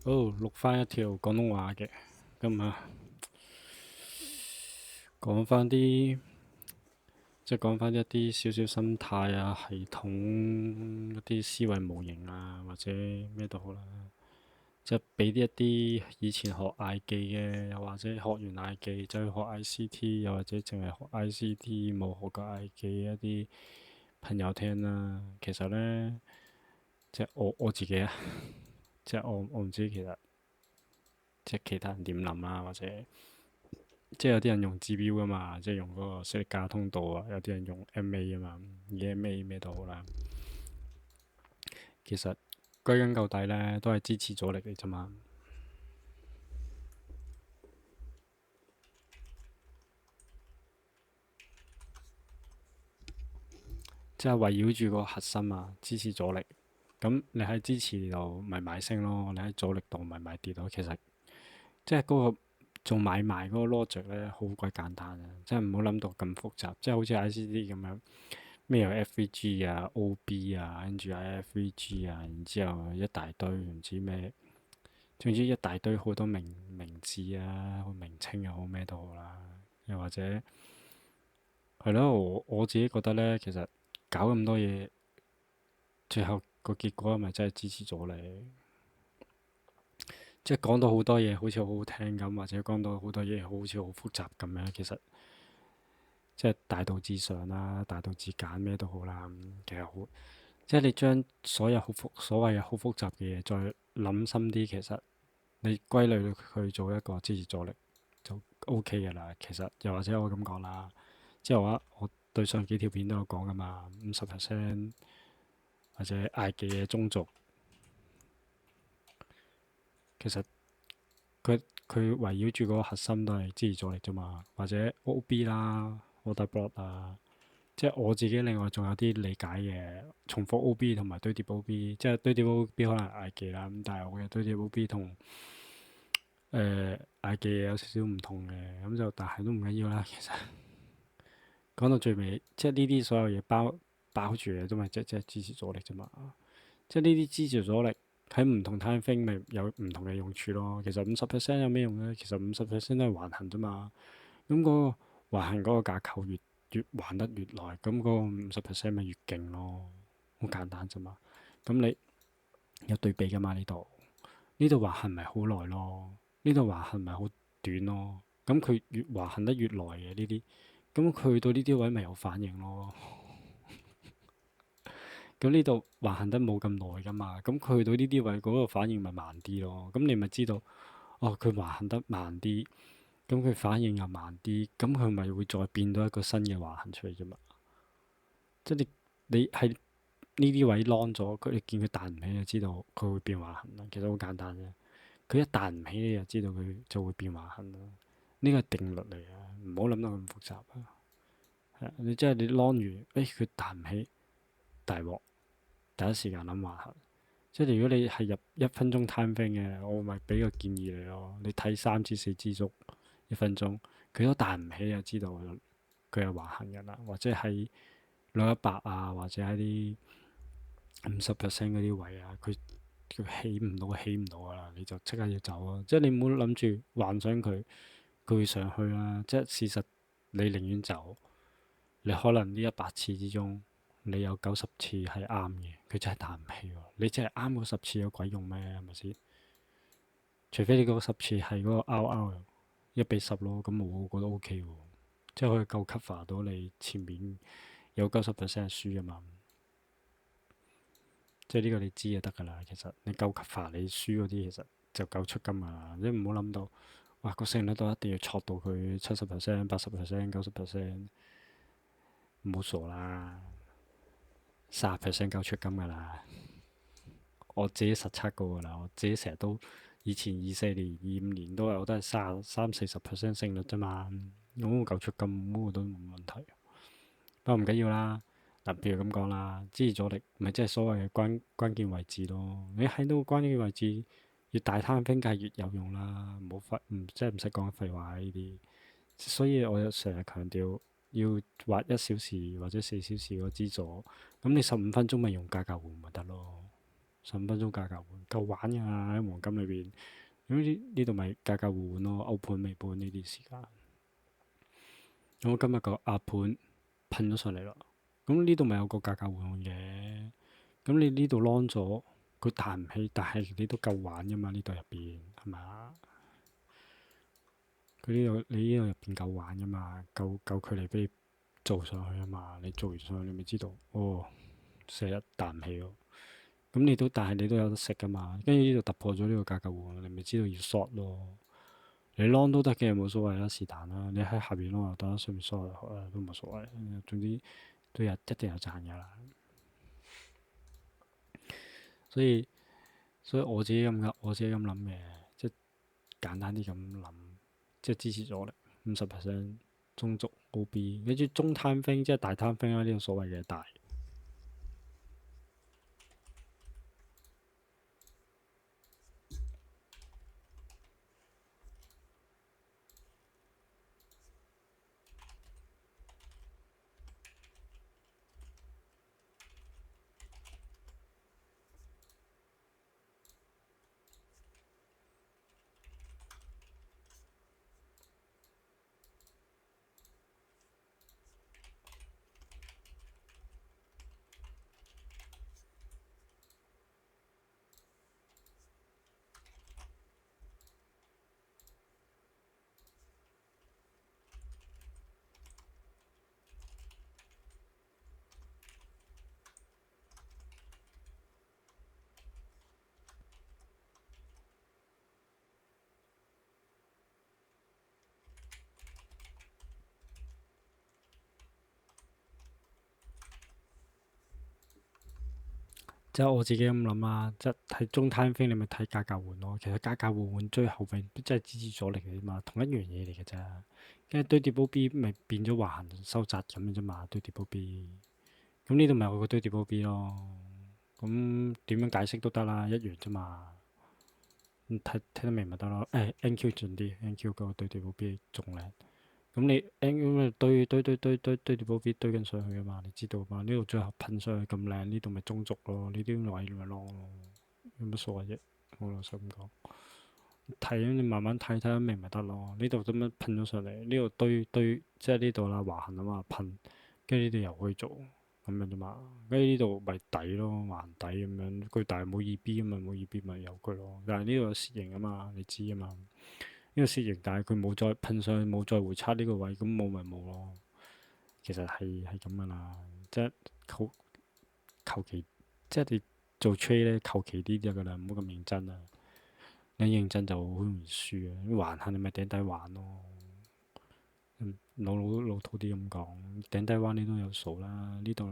好，錄翻一條廣東話嘅，咁講翻啲，即係講翻一啲少少心態啊、系統一啲思維模型啊，或者咩都好啦。即係俾啲一啲以前學 I 記嘅，又或者學完 I 記走去學 ICT，又或者淨係學 ICT 冇學過 I 記嘅一啲朋友聽啦。其實呢，即係我自己啊，即係我唔知其實即係其他人點諗啦，或者。即係有啲人用指標噶嘛，即係用嗰個息力加通道啊，有啲人用 MA 啊嘛，EMA 咩都好啦。其實歸根究底咧，都係支持阻力嚟啫嘛。即係圍繞住個核心啊，支持阻力。咁你喺支持度咪買升咯，你喺阻力度咪買跌咯。其實即係嗰個做買賣嗰個 logic 咧，好鬼簡單啊！即係唔好諗到咁複雜，即係好似 ICT 咁樣。咩有 FVG 啊、OB 啊，跟住 IFVG 啊，然之後一大堆唔知咩，總之一大堆好多名字啊、名稱又好咩都好啦。又或者係咯，我自己覺得咧，其實搞咁多嘢，最後個結果係咪真係支持咗你？即係講到好多嘢好似好好聽咁，或者講到好多嘢好似好複雜咁樣，其實即係大道至上啦、大道至簡咩都好啦。其實好。即係你將所謂嘅好複雜嘅嘢再諗深啲，其實你歸類佢做一個支持阻力就 OK 嘅啦。其實又或者我咁講啦，即係我對上幾條片都有講噶嘛，50%或者嗌嘅嘢中軸，其實佢圍繞住嗰個核心都係支持阻力啫嘛，或者 OB 啦、order block 啊。即係我自己另外仲有啲理解嘅，重複 OB 同埋堆疊 OB，即係堆疊 OB 可能係嗌技啦，咁但係我嘅堆疊 OB 同嗌技有少少唔同嘅，咁就但係都唔緊要啦。其實講到最尾，即係呢啲所有嘢包住嘅都咪即係支持阻力啫嘛。即係呢啲支持阻力喺唔同 time frame 咪有唔同嘅用處咯。其實50%有咩用咧？其實50%都係橫行啫嘛。咁嗰個橫行嗰個架構越橫得越耐，咁嗰個50%咪越勁咯，好簡單啫嘛。咁你有對比噶嘛？呢度橫行咪好耐咯，呢度橫行咪好短咯。咁佢越橫行得越耐嘅呢啲，咁佢去到呢啲位咪有反應咯。咁呢度橫行得冇咁耐噶嘛，咁佢去到呢啲位嗰個反應咪慢啲咯。咁你咪知道，哦，佢橫行得慢啲，咁佢反應又慢啲，咁佢咪會再變到一個新嘅橫行出嚟啫嘛。即係你喺呢啲位 long 咗，佢你見佢彈唔起就知道佢會變橫行啦。其實好簡單啫，佢一彈唔起你就知道佢就會變橫行啦。呢個係定律嚟嘅，唔好諗得咁複雜啊。係啊，你即係你 long 完，佢彈唔起，大鑊，第一時間諗橫行。即係如果你係入1分鐘 time frame 嘅，我咪俾個建議你咯。你睇3至4支足1分鐘，佢都彈唔起就知道佢係橫行嘅啦，或者係600啊，或者喺啲50% 嗰啲位啊，佢起唔到噶啦，你就即刻要走啊！即係你唔好諗住幻想佢會上去啦。即係事實，你寧願走，你可能呢100次之中，你有90次係啱嘅，佢真係彈唔起喎。你淨係啱嗰10次有鬼用咩？係咪先？除非你嗰10次係嗰個 RR 1:10咯，咁我覺得 OK 喎，即係可以夠 cover 到你前面有90% 係輸啊嘛。即係呢個你知就得㗎啦。其實你夠 cover 你輸嗰啲，其實就夠出金㗎啦。你唔好諗到，哇，個勝率都一定要錯到佢70%、80%、90%，唔好傻啦，30% 夠出金㗎啦。我自己實測過㗎啦，我自己成日都以前24年、25年都係我都係30、40% 勝率啫嘛，咁夠出金，咁我都冇問題。不過唔緊要啦。嗱，譬如咁講啦，支持阻力咪即係所謂嘅關鍵位置咯。你喺到關鍵位置，越大攤分梗係越有用啦。唔好即係唔使講廢話呢啲。所以我成日強調要畫1小時或者4小時個支阻，咁你15分鐘咪用價格換咪得咯。15分鐘價格換夠玩㗎喺黃金裏邊。咁呢度咪價格互換咯，歐盤、美盤呢啲時間。咁我今日個壓盤噴咗上嚟啦，咁呢度咪有個價格互換嘅。咁你呢度 long 咗，佢彈唔起，但係你都夠玩㗎嘛？呢度入邊係咪啊？佢呢度你呢度入邊夠玩㗎嘛？夠距離俾你做上去啊嘛？你做完上去你咪知道，哦，成日彈唔起咯。咁你都但係你都有得食㗎嘛？跟住呢度突破咗呢個價格互換，你咪知道要 short 咯。你 long 都得嘅，冇所謂啦，是但啦。你喺下邊 long 又得，上面 short 都冇所謂。總之都有一定有賺㗎啦。所以我自己咁諗嘅，即係簡單啲咁諗，即係支持咗力50%中軸 OB，跟住中攤分即係大攤分啦，呢個所謂嘅大。即係我自己咁諗啊，即係睇中攤分你咪睇價格換咯。其實價格互換最後邊即係支持咗力嘅啫嘛，同一樣嘢嚟嘅啫。跟住堆疊波 B 咪變咗橫行收窄咁嘅啫嘛，堆疊波 B。咁呢度咪有個堆疊波 B 咯。咁點樣解釋都得啦，一樣啫嘛。睇得明咪得咯。NQ 盡啲，NQ 嗰個堆疊波 B 仲靚。咁你 NQ 咪堆疊波 B 堆緊上去啊嘛，你知道嘛？呢度最後噴上去咁靚，呢度咪中軸咯，呢啲位咪 long 咯，有乜所謂啫？我老實咁講，睇你慢慢睇得明咪得咯。呢度咁樣噴咗上嚟，呢度堆即係呢度啦，橫行啊嘛，噴，跟住呢度又可以做咁樣啫嘛。跟住呢度咪底咯，橫底咁樣。佢但係冇 2B 啊嘛，冇 2B 咪由佢咯。但係呢度有蝕形啊嘛，你知啊嘛。呢個蝕形，但係佢冇再噴上去，冇再回測呢個位，咁冇咪冇咯。其實係咁噶啦，即係求其，即係你做 trade 咧，求其啲就噶啦，唔好咁認真啊！你認真就好容易輸啊！橫下你咪頂底橫咯。老土啲咁講，頂底彎你都有數啦。呢度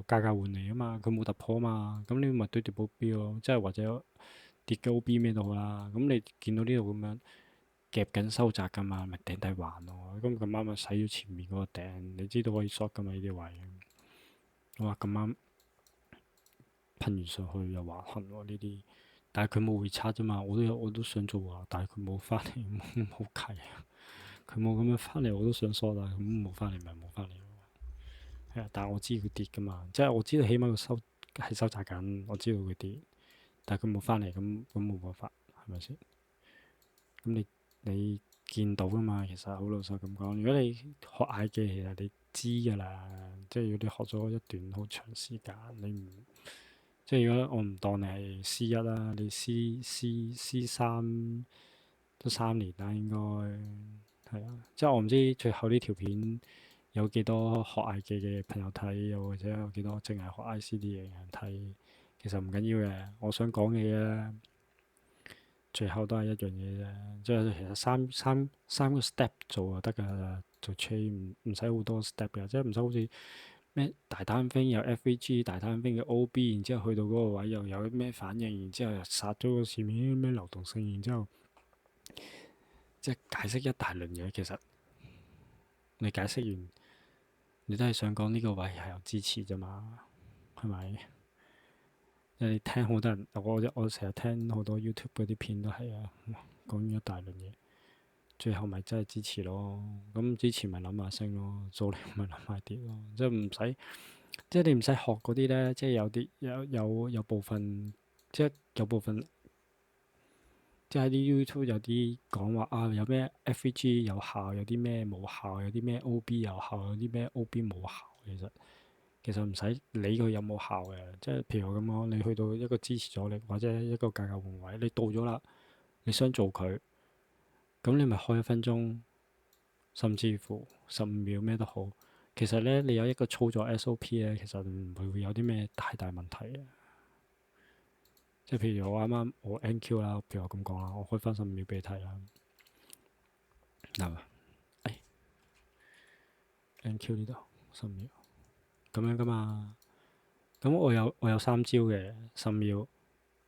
價格換嚟啊嘛，佢冇突破啊嘛，咁你咪對住保標咯，即係或者跌嘅 OB 咩都好啦。咁你見到呢度咁樣夾緊收窄噶嘛，咪頂底橫咯。咁咁啱咪使咗前面嗰個頂，你知道可以 short 噶嘛呢啲位。我話咁啱噴完上去又橫行喎呢啲，但係佢冇回測啫嘛。我都想做啊，但係佢冇翻嚟，冇計啊。佢冇咁樣翻嚟，我都想疏，但係咁冇翻嚟咪冇翻嚟咯。係啊，但係我知佢跌噶嘛，即係我知道起碼佢收窄緊，我知道佢跌，但係佢冇翻嚟，咁冇辦法，係咪先？咁你見到噶嘛？其實好老實咁講，如果你學 I 嘅，其實你知噶啦，即係如果你學咗一段好長時間，你唔即係如果我唔當你係 C1啦，你 C3都3年啦，應該係啊。即係我唔知最後呢條片有幾多學 I 嘅朋友睇，又或者有幾多淨係學 ICD 嘅人睇，其實唔緊要嘅。我想講嘅嘢咧，最後都係一樣嘢啫。即係其實三個 step 做就得㗎啦，做 trade 唔使好多 step 嘅，即係唔使好似咩大單飛有 FVG 大單飛嘅 OB，然之後去到嗰個位又有咩反應，然之後又殺咗個前面咩流動性，然之後即係解釋一大輪嘢。其實你解釋完，你都係想講呢個位係有支持啫嘛，係咪？即係你聽好多人，我成日聽好多 YouTube 嗰啲片都係啊，講完一大輪嘢，最後咪真係支持咯。咁支持咪諗下升咯，做你咪諗下跌咯，即係唔使。即係你唔使學嗰啲咧，即係有啲有部分即係有部分，即係啲 YouTube 有啲講話啊，有咩 FVG 有效，有啲咩冇效，有啲咩 OB 有效，有啲咩 OB 冇效。其實唔使理佢有冇效嘅，即係譬如我咁講，你去到一個支持阻力或者一個價格換位，你到咗啦，你想做佢，咁你咪開1分鐘，甚至乎15秒咩都好。其實咧，你有一個操作 SOP 咧，其實唔會有啲咩太大問題嘅。即係譬如我啱啱我 NQ 啦，譬如我咁講啦，我開翻15秒俾你睇啦。嗱，NQ 呢度15秒咁樣噶嘛。咁我有3招嘅，十秒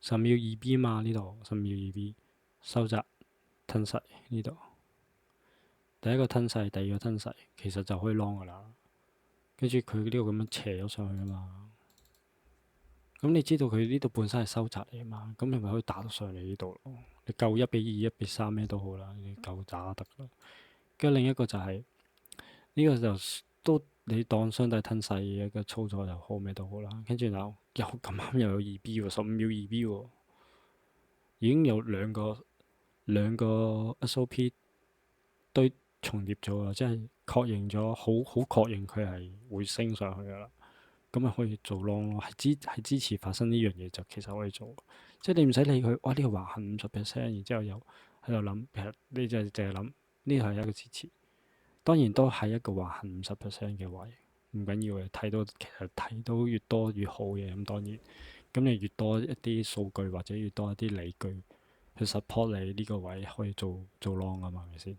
2B 嘛，呢度15秒 2B 收窄吞噬呢度。第一個吞噬，第二個吞噬，其實就可以 long 噶啦。跟住佢呢度咁樣斜咗上去噶嘛。咁你知道佢呢度本身係收窄嚟啊嘛，咁你咪可以打到上嚟呢度咯。你夠1:2、1:3咩都好啦，你夠打得啦。跟住另一個就係呢個就都你當雙底吞噬嘅一個操作又好咩都好啦。跟住又咁啱又有 2B 喎，15秒 2B 喎，已經有兩個 SOP 堆重疊咗啦，即係確認咗，好確認佢係會升上去噶啦。咁咪可以做 long 咯，係支持發生呢樣嘢就其實可以做，即係你唔使理佢，哇呢個橫行50%，然之後又喺度諗，其實你就淨係諗呢個係一個支持，當然都係一個橫行50%嘅位，唔緊要嘅，其實睇到越多越好嘅，咁當然，咁你越多一啲數據或者越多一啲理據去 support 你呢個位可以做 long 啊嘛，係咪先？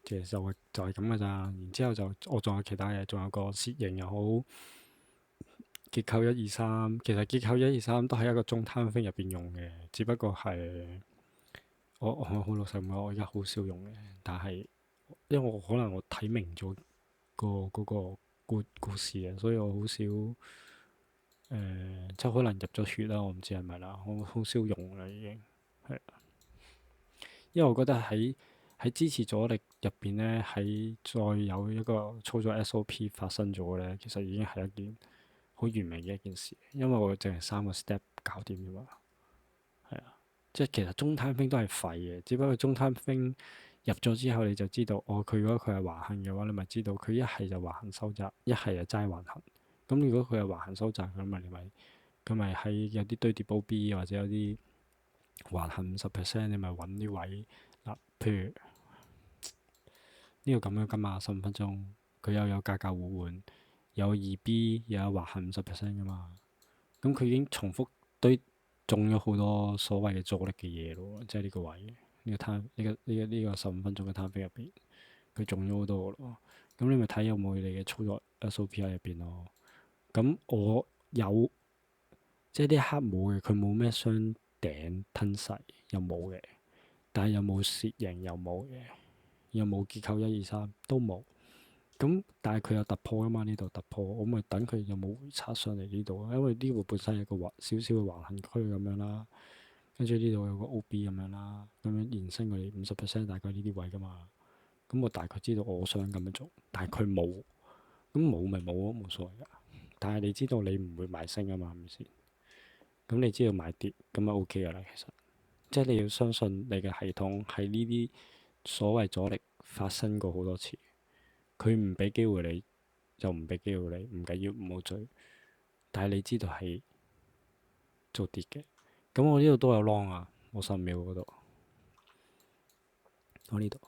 其實就係咁嘅咋，然之後就我仲有其他嘢，仲有個楔形又好，結構123，其實結構123都係一個中攤飛入邊用嘅，只不過係我好老實講，我而家好少用嘅，但係因為我可能我睇明咗嗰個故事啊，所以我好少即係可能入咗血啦，我唔知係咪啦，我好少用啦已經係，因為我覺得喺支持阻力入邊咧，喺再有一個操作 SOP 發生咗咧，其實已經係一件好完美嘅一件事，因為我淨係3個 step 搞掂啫嘛。係啊，即係其實中攤兵都係廢嘅，只不過中攤兵入咗之後你就知道，哦，佢如果佢係橫行嘅話，你咪知道佢一係就橫行收窄，一係就齋橫行。咁如果佢係橫行收窄咁咪你咪喺有啲堆疊煲 B 或者有啲橫行50%，你咪揾啲位嗱，譬如呢個咁樣㗎嘛，15分鐘佢又有價格互換，有 2B 又有橫行50%㗎嘛。咁佢已經重複堆中咗好多所謂嘅阻力嘅嘢咯，即係呢個位，呢個攤呢個15分鐘嘅攤飛入邊，佢中咗好多咯。咁你咪睇有冇你嘅操作 SOP 喺入邊咯。咁我有即係呢一刻冇嘅，佢冇咩雙頂吞噬又冇嘅，但係有冇楔形又冇嘅，又冇結構123都冇。咁但係佢有突破㗎嘛？呢度突破，我咪等佢有冇回測上嚟呢度，因為呢度本身有個少少嘅橫行區咁樣啦，跟住呢度有個 OB 咁樣啦，咁樣延伸佢50%大概呢啲位㗎嘛。咁我大概知道我想咁樣做，但係佢冇，咁冇咪冇咯，冇所謂㗎。但係你知道你唔會買升啊嘛，係咪先？咁你知道買跌咁咪 OK 㗎啦。其實即係你要相信你嘅系統係呢啲所謂阻力發生過好多次。佢唔俾機會你，就唔俾機會你，唔緊要，唔好追。但係你知道係做跌嘅，咁我呢度都有 long 啊，我15秒嗰度，我呢度，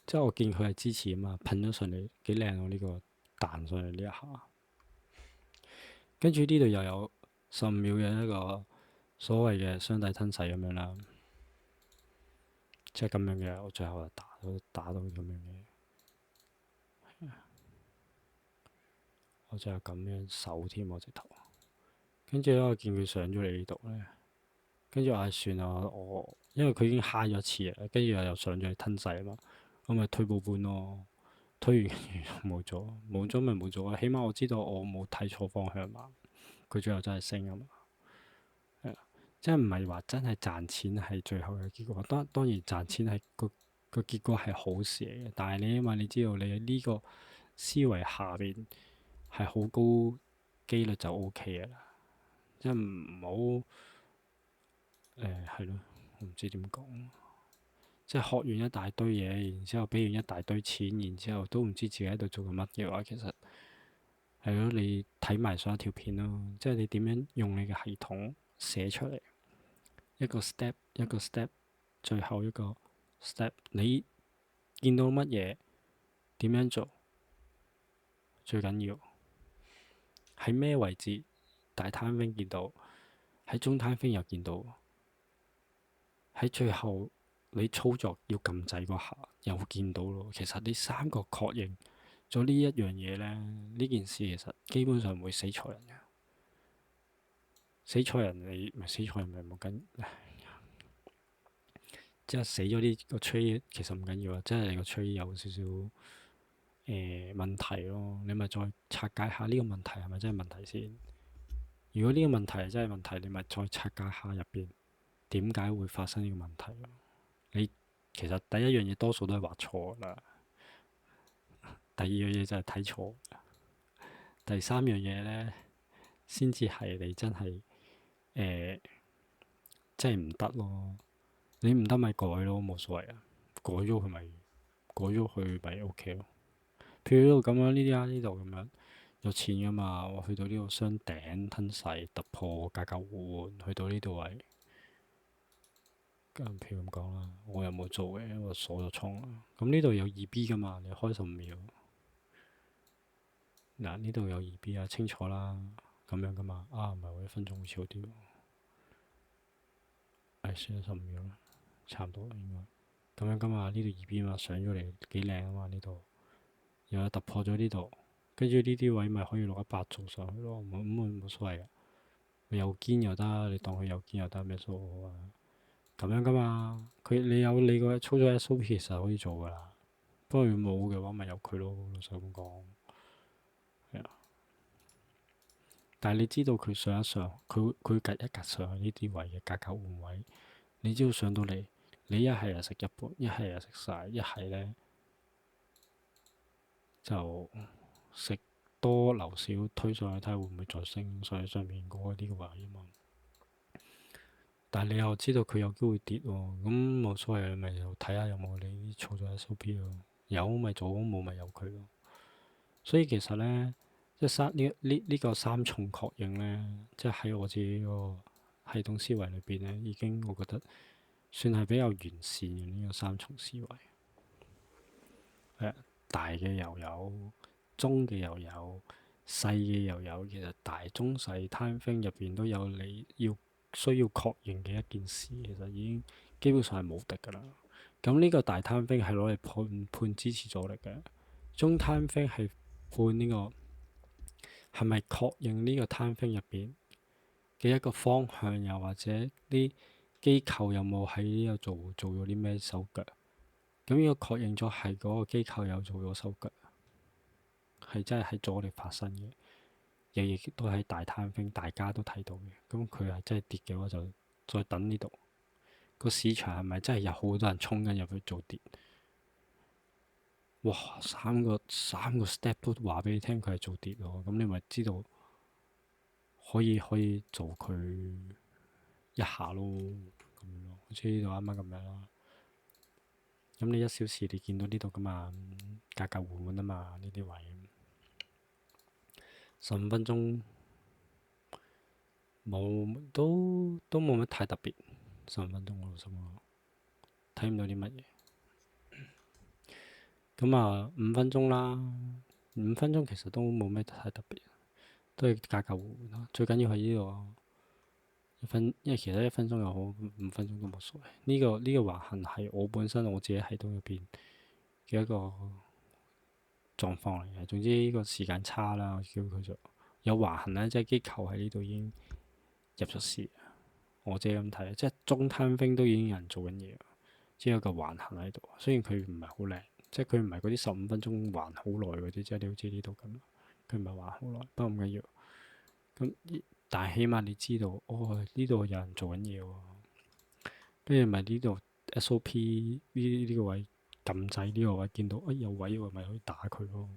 即係我見佢係支持啊嘛，噴咗上嚟幾靚喎，呢個彈上嚟呢一下，跟住呢度又有15秒嘅一個所謂嘅雙底吞噬咁樣啦，即係咁樣嘅，我最後就打到咁樣嘅。我就係咁樣手添，我直頭。跟住咧，我見佢上咗嚟呢度咧，跟住唉算啦，我因為佢已經揩咗一次啦，跟住又上咗嚟吞噬啊嘛，我咪退步半咯。推完冇咗，冇咗咪冇咗啊！起碼我知道我冇睇錯方向嘛。佢最後真係升啊嘛，係啊，即係唔係話真係賺錢係最後嘅結果。當然賺錢係個結果係好事嚟嘅，但係你因為你知道你呢個思維下邊係好高。機率就 OK 嘅啦。即係唔好係咯，我唔知點講。即係學完一大堆嘢，然之後俾完一大堆錢，然之後都唔知自己喺度做緊乜嘅話，其實係咯，你睇埋上一條片咯，即係你點樣用你嘅系統寫出嚟，一個 step 一個 step，最後一個 step，你見到乜嘢，點樣做，最緊要喺咩位置，大攤兵見到，喺中攤兵又見到，喺最後你操作要撳掣嗰下又見到咯。其實你三個確認咗呢一樣嘢咧，呢件事其實基本上唔會死錯人嘅。死錯人你咪死錯人咪冇緊，即係死咗呢個 trade 其實唔緊要啊，即係你個 trade 有少少問題咯，你咪再拆解下呢個問題係咪真係問題先。如果呢個問題係真係問題，你咪再拆解下入邊點解會發生呢個問題咯。你其實第一樣嘢多數都係畫錯啦，第二樣嘢就係睇錯，第三樣嘢咧先至係你真係真係唔得咯。你唔得咪改咯，冇所謂啊，改咗佢咪 OK 咯。譬如呢度咁樣，呢啲啊呢度咁樣有錢噶嘛，我去到呢度雙頂吞噬突破價格換，去到呢度位，咁譬如咁講啦，我又冇做嘅，我鎖咗倉啦。咁呢度有二 B 噶嘛，你開15秒，嗱呢度有二 B 啊，清楚啦，咁樣噶嘛，啊唔係我1分鐘好似好啲喎，算咗15秒啦，差唔多啦應該，咁樣噶嘛，呢度二 B 嘛，上咗嚟幾靚啊嘛呢度。又有突破咗呢度，跟住呢啲位咪可以618做上去咯，冇所謂嘅。右肩又得，你當佢右肩又得，咩數好啊？咁樣噶嘛，你有你個操作 SOP 其實可以做噶啦。不過冇嘅話，咪由佢咯，老實咁講。係啊，但係你知道佢上一上，佢隔一隔上呢啲位嘅價格換位，你只要上到嚟，你一係就食一半，一係就食晒，一係咧就食多留少推上去睇下會唔會再升上去上面嗰啲位啊嘛。但係你又知道佢有機會跌喎，咁冇所謂，咪又睇下有冇你啲操作 SOP 咯。有咪做，冇咪由佢咯。所以其實咧，即係呢個三重確認咧，即係喺我自己個系統思維裏邊咧，已經我覺得算係比較完善嘅呢個三重思維。大嘅又有，中嘅又有，細嘅又有。其實大、中、細攤分入邊都有你需要確認嘅一件事，其實已經基本上係無敵㗎啦。咁呢個大攤分係攞嚟判支持阻力嘅，中攤分係判呢個係咪確認呢個攤分入邊嘅一個方向，又或者啲機構有冇喺呢度做咗啲咩手腳。咁如果確認咗係嗰個機構有做咗手腳，係真係喺阻力發生嘅，亦都喺大攤分，大家都睇到嘅。咁佢係真係跌嘅話，就再等呢度個市場係咪真係有好多人衝緊入去做跌？哇！三個 step 都話俾你聽，佢係做跌咯。咁你咪知道可以做佢一下咯，咁樣咯，好似呢度啱啱咁樣啦。咁你1小時你見到呢度噶嘛？價格換啊嘛，呢啲位15分鐘都冇乜太特別。15分鐘我老實講睇唔到啲乜嘢。咁啊5分鐘啦，5分鐘其實都冇咩太特別，都係價格換啦。最緊要係呢度因為其實1分鐘又好，5分鐘都冇所謂。呢個橫行係我自己系統入邊嘅一個狀況嚟嘅。總之呢個時間差啦，我叫佢做有橫行咧，即係機構喺呢度已經入咗市。我自己咁睇，即係中攤兵都已經有人做緊嘢，只有個橫行喺度。雖然佢唔係好靚，即係佢唔係嗰啲15分鐘橫好耐嗰啲，即係你好似呢度咁，佢唔係橫好耐，不過唔緊要。咁但係起碼你知道，哦呢度有人做緊嘢喎，跟住咪呢度 SOP 呢個位撳掣呢個位見到，有位喎，咪可以打佢咯，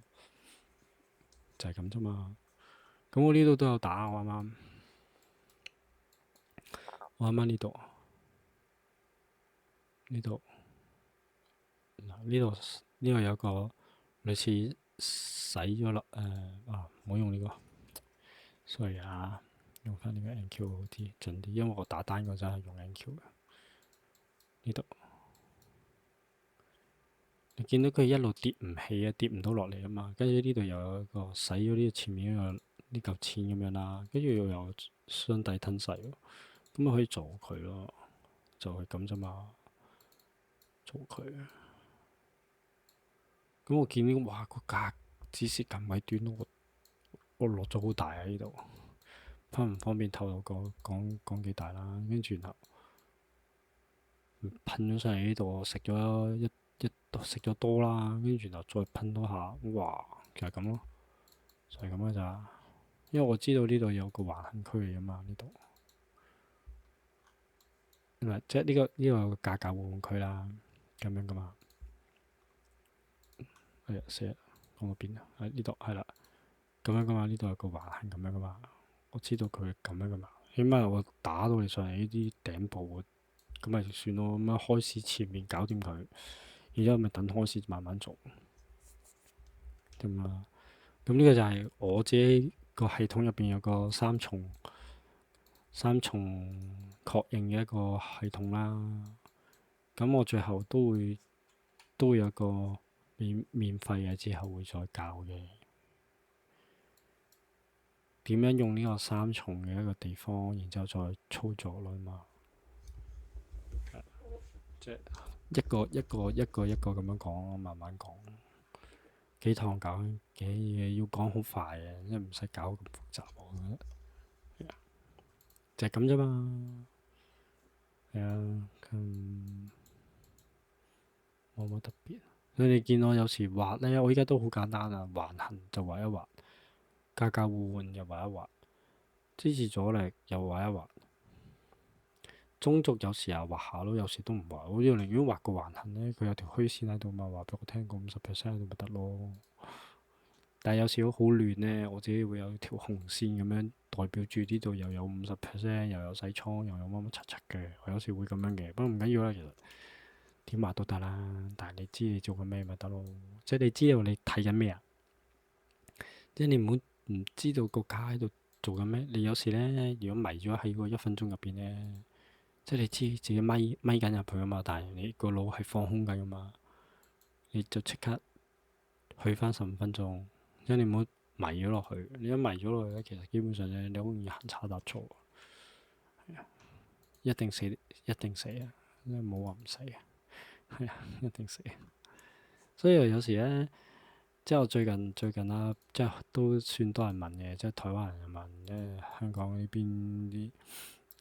就係咁啫嘛。咁我呢度都有打，我啱啱呢度呢度有個類似洗咗落唔好用呢個，sorry 啊，用翻呢個 NQ 好啲準啲，因為我打單嗰陣係用 NQ 嘅。呢度你見到佢一路跌唔起啊，跌唔到落嚟啊嘛，跟住呢度又有一個洗咗呢個前面呢嚿錢咁樣啦，跟住又有雙底吞噬喎，咁咪可以做佢咯，就係咁啫嘛，做佢。咁我見到哇個價指示咁鬼短，我落咗好大喺呢度，唔方便透露講幾大啦。跟住然後噴咗上嚟呢度，我食咗食咗多啦，跟住然後再噴多下，哇，就係咁咯，就係咁嘅咋。因為我知道呢度有個橫行區嚟噶嘛，呢度唔係即係呢個有個價格互換區啦，咁樣噶嘛。係啊，死啦，講到邊啊？喺呢度係啦，咁樣噶嘛，呢度有個橫行咁樣噶嘛。我知道佢咁樣噶嘛，起碼我打到你上嚟呢啲頂部，咁咪算咯。咁樣開始前面搞掂佢，然之後咪等開始慢慢做咁啊。咁呢個就係我自己個系統入邊有個三重確認嘅一個系統啦。咁我最後都會有個免費嘅，之後會再教嘅點樣用呢個三重嘅一個地方，然之後再操作咯嘛。即係一個咁樣講，慢慢講。幾堂搞嘅嘢要講好快嘅，因為唔使搞咁複雜，我覺得就係咁啫嘛。係啊，冇乜特別。所以你見我有時畫呢，我依家都好簡單啊，橫行就畫一畫，價格互換又畫一畫，支持阻力又畫一畫，中軸有時又畫下咯，有時都唔畫。我寧願畫個橫行呢，佢有條虛線喺度嘛，話俾我聽個50% 喺度咪得咯。但係有時好亂呢，我自己會有條紅線咁樣代表住呢度又有50%，又有洗倉，又有乜乜柒柒嘅。我有時會咁樣嘅，不過唔緊要啦，其實點畫都得啦。但係你知你做緊咩咪得咯，即係你知道你睇緊咩啊？即係你唔好唔知道個卡喺度做緊咩。你有時呢，如果迷咗喺個1分鐘入邊呢，即係你知自己咪緊入去啊嘛，但係你個腦係放空緊噶嘛，你就即刻去翻15分鐘。即係你唔好迷咗落去，你一迷咗落去咧，其實基本上咧，你好容易行差踏錯，一定死，一定死啊！冇話唔死啊，係啊，一定死。所以有時咧，即係我最近啦，即係都算多人問嘅，即係台灣人又問，即係香港呢邊啲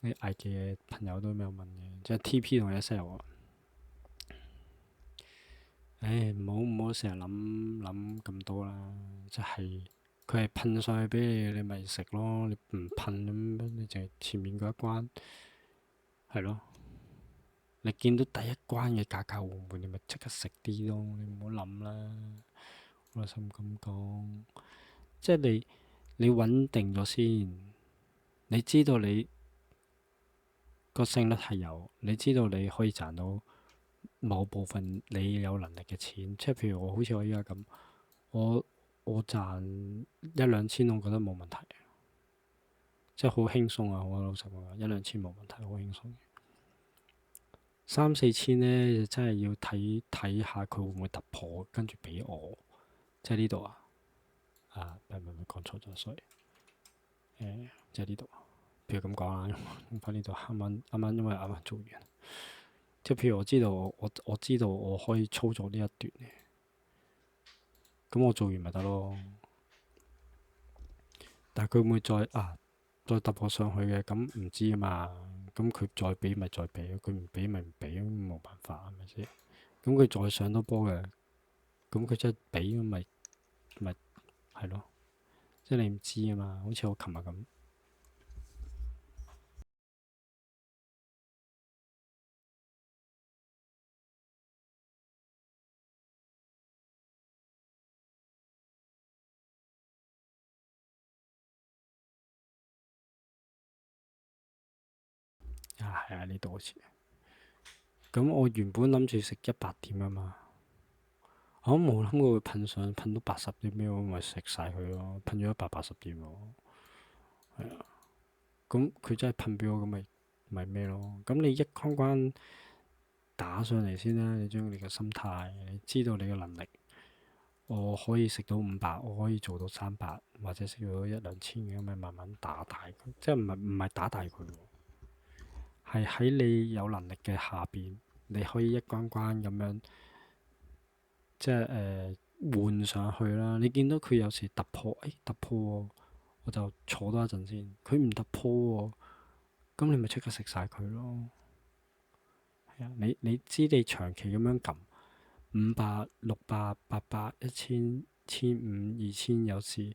藝伎嘅朋友都有問嘅，即係 TP 同 SL 啊。唉，唔好成日諗咁多啦，即係佢係噴上去俾你，你咪食咯。你唔噴咁，你淨係前面嗰一關係咯。你見到第一關嘅價格互換，你咪即刻食啲咯。你唔好諗啦，我內心咁講，即係你穩定咗先，你知道你個勝率係有，你知道你可以賺到某部分你有能力嘅錢，即係譬如我好似我依家咁。我我賺一兩千，我覺得冇問題，即係好輕鬆啊！我老實講，一兩千冇問題，好輕鬆。三四千呢，真係要睇睇下佢會唔會突破，跟住俾我。即係呢度啊，唔係講錯咗，所以即係呢度。譬如咁講啦，用翻呢度啱啱，因為啱啱做完，即係譬如我知道我知道我可以操作呢一段嘅，咁我做完咪得咯。但係佢會唔會再突破上去嘅？咁唔知啊嘛。咁佢再俾咪再俾，佢唔俾咪唔俾，冇辦法係咪先？咁佢再上多波嘅，咁佢真係俾咁咪係咯。即係你唔知啊嘛。好似我琴日咁。啊，係啊，呢度好似。咁我原本諗住食100點啊嘛，我都冇諗過會噴上噴到80點，我咪食晒佢咯，噴咗180點喎。咁佢真係噴俾我，咁咪咩咯？咁你一關關打上嚟先啦，你將你嘅心態，你知道你嘅能力，我可以食到500，我可以做到300，或者食到1、2千嘅，咁咪慢慢打大佢，即係唔係打大佢喎，係喺你有能力嘅下邊，你可以一關關咁樣，即係換上去啦。你見到佢有時突破，突破喎，我就坐多一陣先。佢唔突破喎，咁你咪即刻食晒佢咯。係啊，你知你長期咁樣撳500、600、800、1000、1500、2000，有時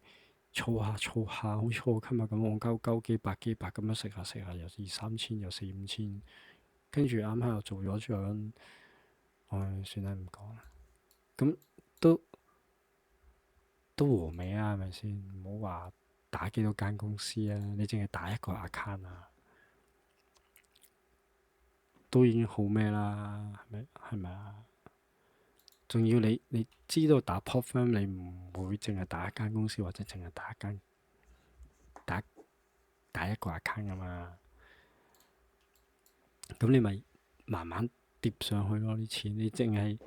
儲下儲下，好似我今日咁戇鳩鳩幾百幾百咁樣食下食下，有2、3千，有4、5千，跟住啱啱又做咗獎，唉，算啦唔講啦。咁都都和味啊，係咪先？唔好話打幾多間公司啊，你淨係打一個 account 啊，都已經好咩啦，係咪啊？仲要你知道打 pop firm，你唔會淨係打一間公司，或者淨係打一個 account 噶嘛。咁你咪慢慢疊上去咯啲錢。你淨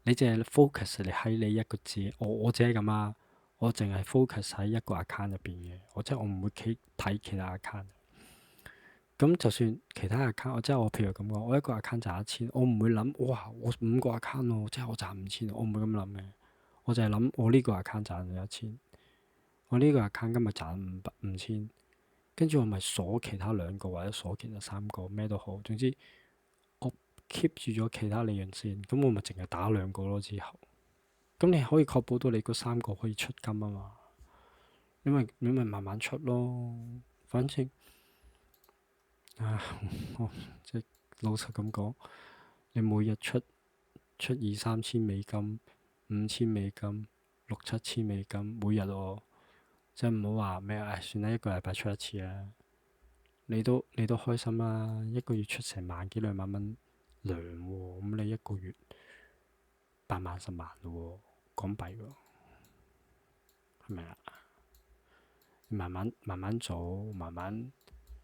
係 focus 你喺你一個字，我只係咁啊。我淨係 focus 喺一個 account 入邊嘅，我唔會睇其他 account。咁就算其他 account，即係我譬如咁講，我一個 account 賺1000，我唔會諗哇，我5個 account 喎，即係我賺5000，我唔會咁諗嘅。我就係諗我呢個 account 賺咗1000，我呢個 account 今日賺5000，跟住我咪鎖其他2個或者鎖其他3個咩都好，總之我 keep 住咗其他利潤先，咁我咪淨係打2個咯。之後咁你可以確保到你嗰3個可以出金啊嘛，你咪慢慢出咯，反正啊，我即係老實咁講，你每日出2、3千美金、5000美金、6、7千美金，每日喎，即係唔好話咩，唉，算啦，一個禮拜出一次啦，你都開心啦，一個月出成萬幾2萬蚊糧喎，咁你一個月8萬10萬咯喎，港幣喎，係咪啊？慢慢慢慢做，慢慢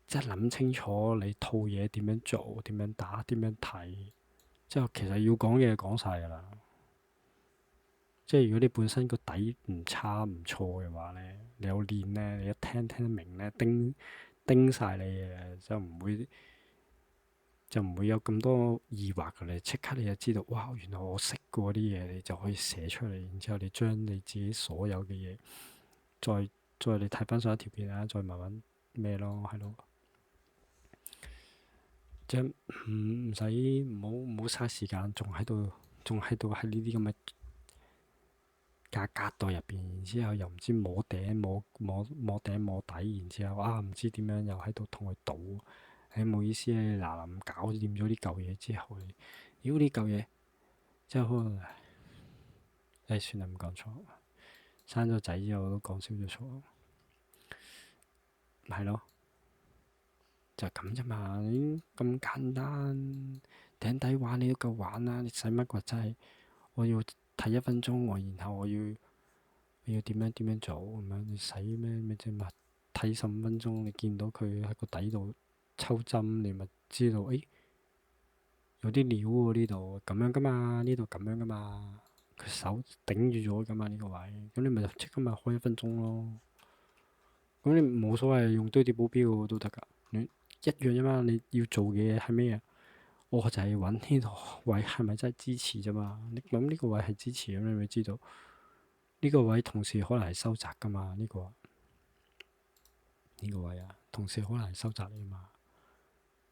即係諗清楚你套嘢點樣做、點樣打、點樣睇，即係其實要講嘅講晒㗎啦。即係如果你本身個底唔差唔錯嘅話咧，你有練咧，你一聽聽得明咧，叮晒你嘅，就唔會有咁多疑惑㗎。你即刻你就知道，哇！原來我識過啲嘢，你就可以寫出嚟。然之後你將你自己所有嘅嘢，再你睇翻上一條片啊，再慢慢咩咯，係咯。即係唔使唔好嘥時間，仲喺度喺呢啲咁嘅格代入邊，然之後又唔知摸頂摸頂摸底，然之後唔知點樣又喺度同佢賭，冇意思啊！你嗱臨搞掂咗呢嚿嘢之後，妖呢嚿嘢之後可能算啦，唔講錯，生咗仔之後都講少咗錯，係咯，就咁啫嘛，咁簡單，頂底玩你都夠玩啦，你使乜鬼真係我要睇1分鐘然後我要點樣點樣做咁樣？你使咩啫嘛？睇15分鐘，你見到佢喺個底度抽針，你咪知道，有啲料喎呢度，咁樣噶嘛，呢度咁樣噶嘛，佢手頂住咗噶嘛呢個位，咁你咪即刻咪開1分鐘咯。咁你冇所謂用堆疊保鏢都得㗎，你一樣啫嘛。你要做嘅嘢係咩啊？我就係揾呢度位係咪真係支持啫嘛？你諗呢個位係支持咁，你咪知道呢個位同時可能係收窄㗎嘛？呢個位啊，同時可能係收窄嚟嘛。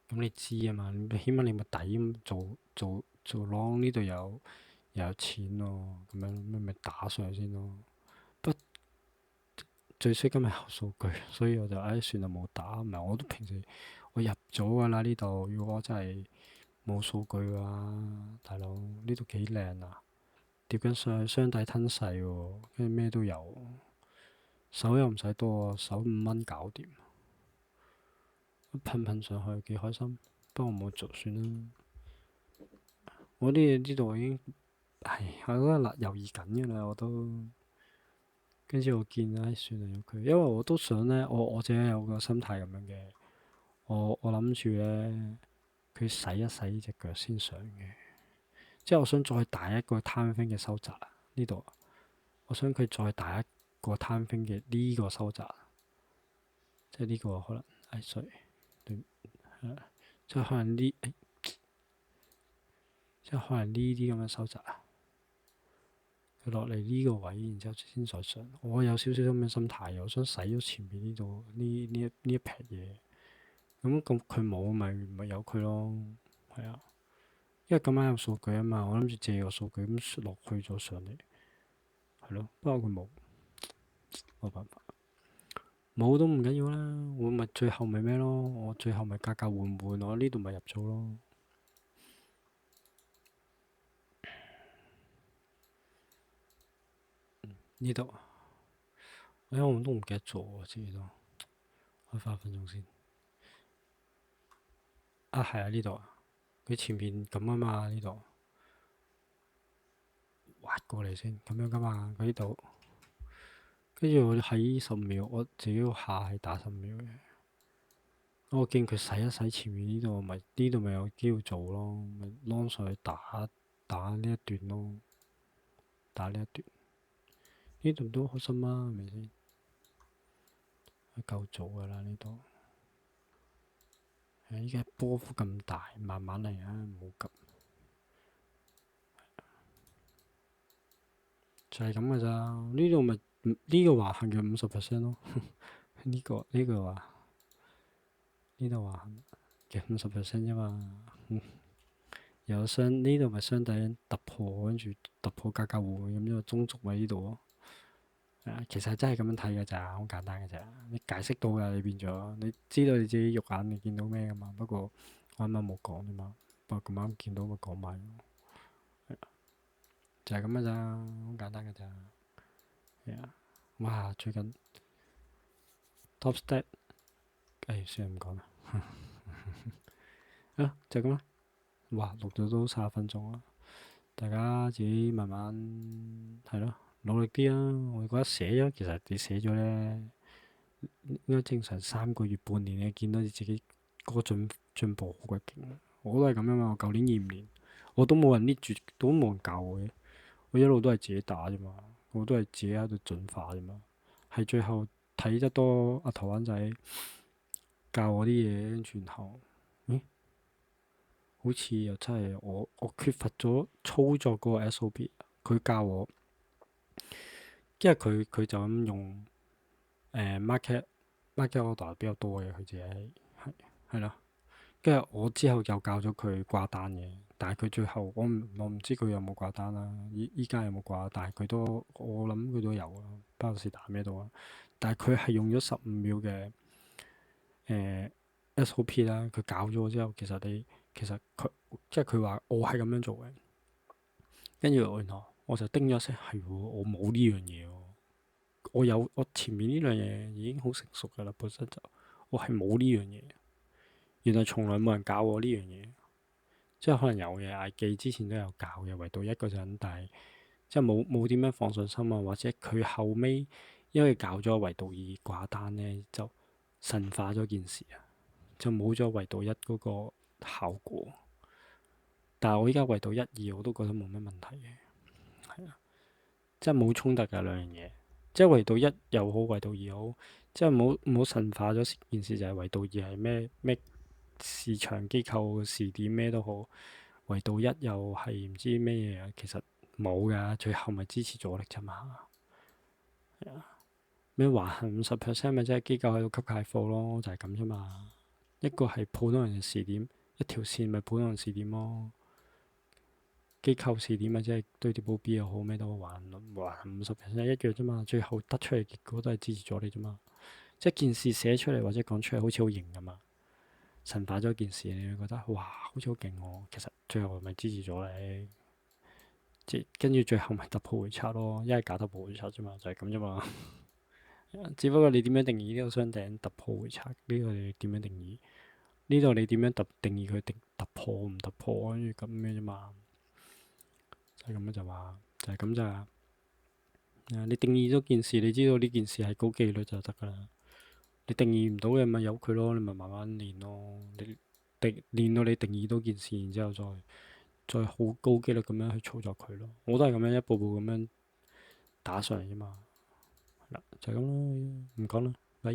咁你知啊嘛？起碼你咪底做 long 呢度又有錢咯，咁樣咪打上去先咯。不最衰今日有數據，所以我就算啦冇打。唔係我都平時我入咗㗎啦呢度。如果我真係冇數據嘅話，大佬呢度幾靚啊！跌緊上去雙底吞噬喎，跟住咩都有，手又唔使多，手5蚊搞掂，噴噴上去幾開心。不過冇做算啦。我啲嘢呢度已經係我覺得啦，猶豫緊㗎啦，我都跟住我見唉，算啦，由佢，因為我都想咧，我自己有個心態咁樣嘅，我諗住咧，佢洗一洗隻腳先上嘅，即係我想再大一個攤分嘅收窄呢度，我想佢再大一個攤分嘅呢個收窄，即係呢個可能唉，sorry，對，即係可能呢，即係可能呢啲咁嘅收窄啊。佢落嚟呢個位，然之後先再上。我有少少咁嘅心態，我想洗咗前面呢度呢一撇嘢。咁佢冇咪由佢咯，係啊。因為咁啱有數據啊嘛，我諗住借個數據咁落去咗上嚟，係咯。不過佢冇辦法，冇都唔緊要啦。我咪最後咪咩咯？我最後咪格格換換，我呢度咪入咗咯。呢度，我都唔記得咗喎，自己都開翻1分鐘先。啊，係啊，呢度啊，佢前邊咁啊嘛，呢度滑過嚟先，咁樣噶嘛，佢呢度。跟住我喺10秒，我自己個下係打10秒嘅。我見佢洗一洗前面呢度咪有機會做咯，咪攞上去打呢一段咯，打呢一段。呢度都開心啊，係咪先？夠做噶啦呢度。依家波幅咁大，慢慢嚟啊，唔好急。就係咁噶咋？呢度咪呢個橫行嘅50%咯。呢個話呢度橫行嘅50%啫嘛。有呢度咪相對突破，跟住突破格格換咁樣，中軸咪呢度咯。其實真係咁樣睇嘅咋，好簡單嘅咋。你解釋到㗎，你變咗，你知道你自己肉眼你見到咩㗎嘛？不過我啱啱冇講啫嘛。不過咁啱見到咪講埋，就係咁嘅咋，好簡單嘅咋。係啊，哇！最近 top step，算係唔講啦。就咁啦。哇，錄咗都30分鐘啦。大家自己慢慢係咯，努力啲啊！我覺得寫咗，其實你寫咗咧，應該正常3個月、半年，你見到你自己嗰個進步好鬼勁。我都係咁樣嘛。我舊年2、5年，我都冇人搣住，都冇人教我嘅。我一路都係自己打啫嘛，我都係自己喺度進化啫嘛。係最後睇得多台灣仔教我啲嘢，跟住然後，好似又真係我缺乏咗操作嗰個 SOP，佢教我，因為佢就咁用market order 比較多嘅，佢自己係咯。跟住我之後又教咗佢掛單嘅，但係佢最後我唔知佢有冇掛單啦，依家有冇掛？但係我諗佢都有啊，不過是打咩都啊。但係佢係用咗15秒嘅SOP 啦，佢搞咗之後，其實佢即係佢話我係咁樣做嘅，跟住原來我就叮咗一聲，係喎，我冇呢樣嘢喎，我前面呢樣嘢已經好成熟㗎啦，本身就我係冇呢樣嘢，原來從來冇人教我呢樣嘢，即係可能有嘅，艾記之前都有教嘅，唯獨一嗰陣，但係即係冇點樣放信心啊，或者佢後尾因為搞咗唯獨二掛單咧，就神化咗件事啊。就冇咗維度1嗰個效果，但係我依家維度1、2我都覺得冇乜問題嘅，係啊，即係冇衝突㗎兩樣嘢，即係維度1又好，維度2好，即係冇神化咗件事，就係維度2係咩市場機構時點咩都好，維度1又係唔知咩嘢啊，其實冇㗎，最後咪支持阻力啫嘛，係啊，咩橫行50%咪即係機構喺度吸蟹貨咯，就係咁啫嘛。一個係普通人嘅時點，一條線咪普通人時點咯。機構時點咪即係堆疊波 B 又好，咩都好橫50%一樣啫嘛。最後得出嚟結果都係支持咗你啫嘛。即係件事寫出嚟或者講出嚟好似好型咁嘛。神化咗件事，你會覺得哇，好似好勁喎。其實最後咪支持咗你，即跟住最後咪突破回測咯。一係假突破回測啫嘛，就係咁啫嘛。只不過你點樣定義呢個雙頂突破回測？呢個你點樣定義？呢度你點樣定義佢突破唔突破，跟住咁嘅啫嘛，就係咁樣就話，就係咁咋。你定義咗件事，你知道呢件事係高機率就得㗎啦。你定義唔到嘅咪由佢咯，你咪慢慢練咯。你練到你定義到件事，然之後再好高機率咁樣去操作佢咯。我都係咁樣一步步咁樣打上嚟啫嘛。係啦，就係咁咯，唔講啦，拜。